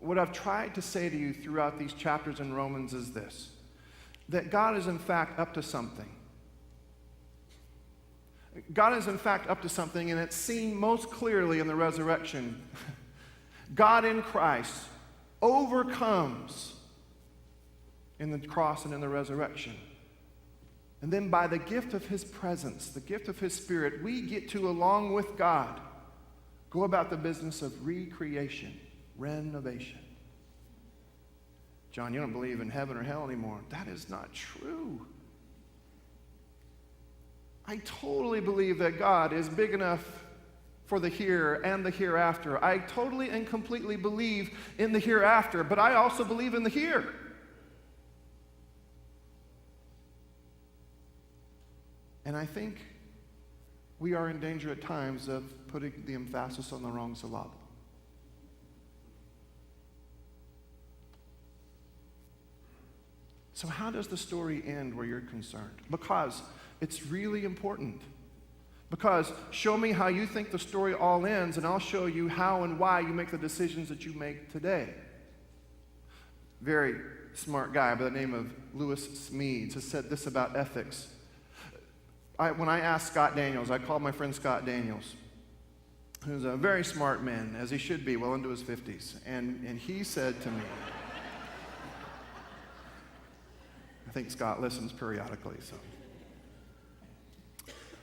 what I've tried to say to you throughout these chapters in Romans is this, that God is in fact up to something. God is in fact up to something, and it's seen most clearly in the resurrection. God in Christ overcomes in the cross and in the resurrection. And then by the gift of his presence, the gift of his Spirit, we get to, along with God, go about the business of recreation, renovation. John, you don't believe in heaven or hell anymore. That is not true. I totally believe that God is big enough for the here and the hereafter. I totally and completely believe in the hereafter, but I also believe in the here. And I think we are in danger at times of putting the emphasis on the wrong syllable. So how does the story end where you're concerned? Because it's really important. Because show me how you think the story all ends, and I'll show you how and why you make the decisions that you make today. Very smart guy by the name of Lewis Smedes has said this about ethics. When I asked Scott Daniels, I called my friend Scott Daniels, who's a very smart man, as he should be, well into his 50s. And he said to me, I think Scott listens periodically, so.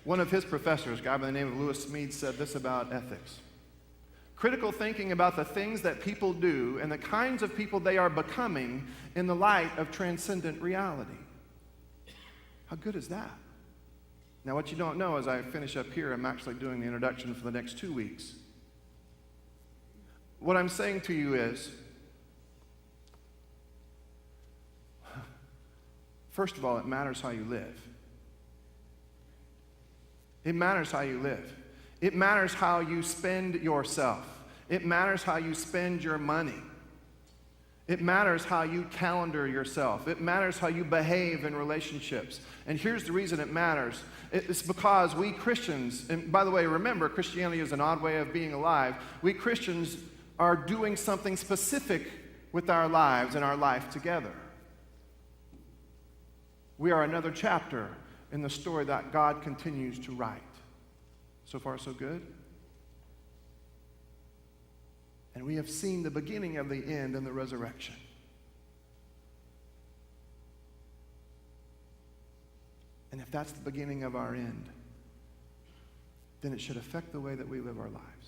One of his professors, a guy by the name of Lewis Smedes, said this about ethics. Critical thinking about the things that people do and the kinds of people they are becoming in the light of transcendent reality. How good is that? Now, what you don't know, as I finish up here, I'm actually doing the introduction for the next 2 weeks. What I'm saying to you is, first of all, it matters how you live. It matters how you live. It matters how you spend yourself. It matters how you spend your money. It matters how you calendar yourself. It matters how you behave in relationships. And here's the reason it matters. It's because we Christians, and by the way, remember, Christianity is an odd way of being alive. We Christians are doing something specific with our lives and our life together. We are another chapter in the story that God continues to write. So far, so good? And we have seen the beginning of the end and the resurrection. And if that's the beginning of our end, then it should affect the way that we live our lives.